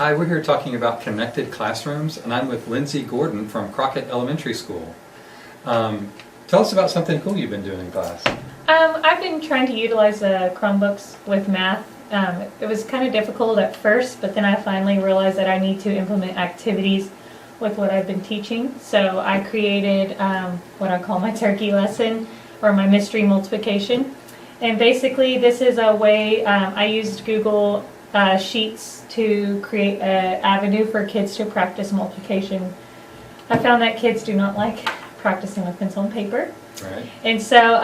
Hi, we're here talking about connected classrooms, and I'm with Lyndsey Gordon from Crockett Elementary School. Tell us about something cool you've been doing in class. I've been trying to utilize the Chromebooks with math. It was kind of difficult at first, but then I finally realized that I need to implement activities with what I've been teaching. So I created what I call my turkey lesson, or my mystery multiplication. And basically this is a way, I used Google Sheets to create an avenue for kids to practice multiplication. I found that kids do not like practicing with pencil and paper. Right. And so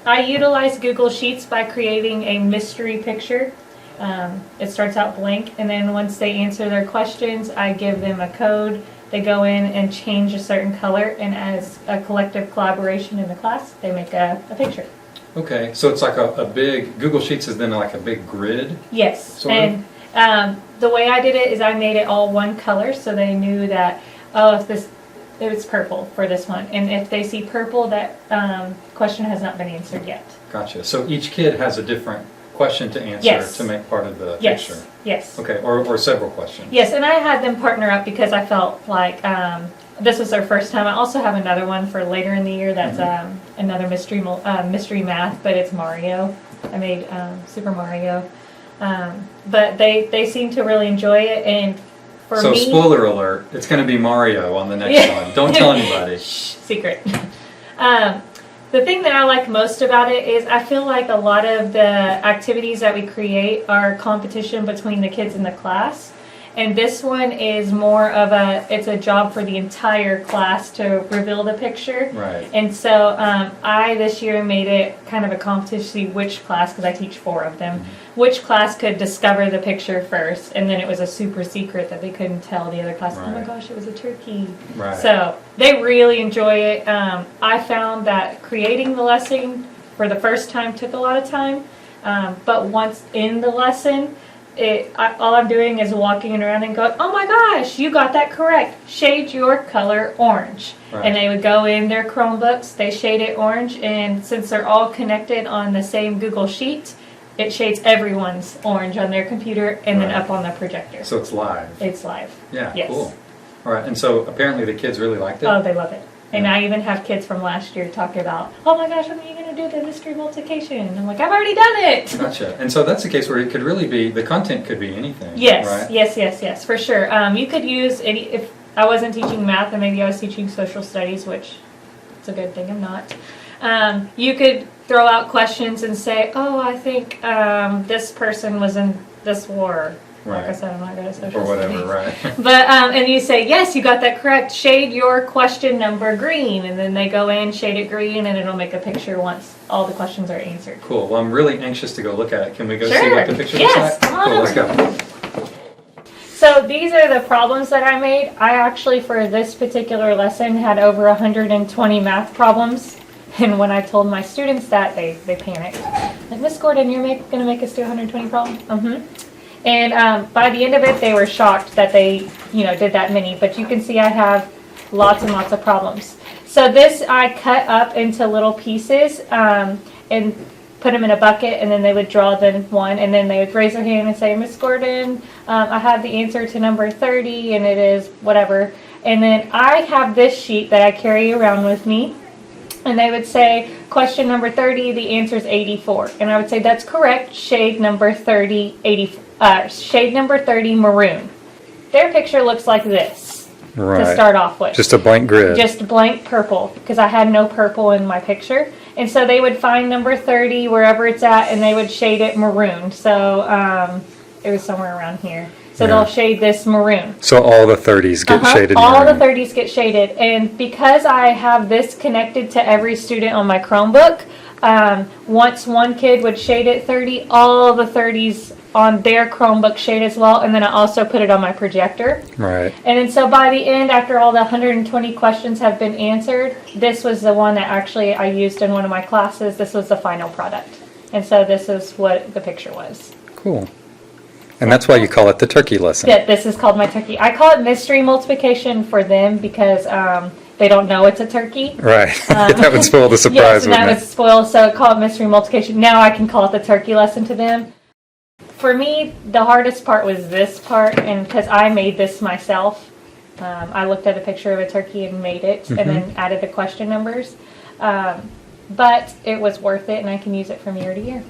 I utilized Google Sheets by creating a mystery picture. It starts out blank, and then once they answer their questions, I give them a code. They go in and change a certain color, and as a collective collaboration in the class, they make a picture. Okay, so it's like a big, Google Sheets is then like a big grid? Yes, sort and the way I did it is I made it all one color, so they knew that, oh, if it's purple for this one, and if they see purple, that question has not been answered yet. Gotcha. So each kid has a different question to answer Yes. to make part of the Yes. picture? Yes. Okay, or several questions? Yes, and I had them partner up because I felt like this was their first time. I also have another one for later in the year that's another mystery math, but it's Mario. I made Super Mario. But they seem to really enjoy it, and for So me... spoiler alert, it's going to be Mario on the next one. Don't tell anybody. Shh, secret. The thing that I like most about it is I feel like a lot of the activities that we create are competition between the kids in the class. And this one is more of it's a job for the entire class to reveal the picture. Right. And so I this year made it kind of a competition to see which class, because I teach 4 of them, which class could discover the picture first. And then it was a super secret that they couldn't tell the other class, oh my gosh, it was a turkey. Right. So they really enjoy it. I found that creating the lesson for the first time took a lot of time. But once in the lesson, all I'm doing is walking around and going, oh my gosh, you got that correct. Shade your color orange. Right. And they would go in their Chromebooks, they shade it orange, and since they're all connected on the same Google Sheet, it shades everyone's orange on their computer and then up on the projector. So it's live? It's live. Yeah, yes. Cool. All right, and so apparently the kids really liked it? Oh, they love it. And I even have kids from last year talking about, oh my gosh, when are you going to do the mystery multiplication? And I'm like, I've already done it. Gotcha. And so that's the case where it could really be, the content could be anything. Yes, right? yes, for sure. You could use any, if I wasn't teaching math and maybe I was teaching social studies, which it's a good thing I'm not. You could throw out questions and say, oh, I think this person was in this war. Right. Like I said, I'm not good at social Or whatever, studies. right. But, and you say, yes, you got that correct. Shade your question number green. And then they go in, shade it green, and it'll make a picture once all the questions are answered. Cool. Well, I'm really anxious to go look at it. Can we go Sure. see what the picture Yes, looks like? come on Cool, let's over. go. So these are the problems that I made. I actually, for this particular lesson, had over 120 math problems. And when I told my students that, they panicked. Like, Miss Gordon, you're going to make us do 120 problems? Mm-hmm. And by the end of it, they were shocked that they, did that many. But you can see I have lots and lots of problems. So this I cut up into little pieces and put them in a bucket, and then they would draw the one, and then they would raise their hand and say, Miss Gordon, I have the answer to number 30, and it is whatever. And then I have this sheet that I carry around with me. And they would say, question number 30, the answer is 84. And I would say, that's correct, shade number 30, shade number 30, maroon. Their picture looks like this to start off with. Just a blank grid. Just blank purple, because I had no purple in my picture. And so they would find number 30 wherever it's at, and they would shade it maroon. So it was somewhere around here. So they'll shade this maroon. So all the 30s get shaded maroon. All the 30s get shaded. And because I have this connected to every student on my Chromebook, once one kid would shade it 30, all the 30s on their Chromebook shade as well. And then I also put it on my projector. Right. And then so by the end, after all the 120 questions have been answered, this was the one that actually I used in one of my classes. This was the final product. And so this is what the picture was. Cool. And that's why you call it the turkey lesson. Yeah, this is called my turkey. I call it mystery multiplication for them because they don't know it's a turkey. Right. That would spoil the surprise, yes, and that wouldn't would spoil, so I call it mystery multiplication. Now I can call it the turkey lesson to them. For me, the hardest part was this part, and because I made this myself. I looked at a picture of a turkey and made it, and then added the question numbers. But it was worth it, and I can use it from year to year.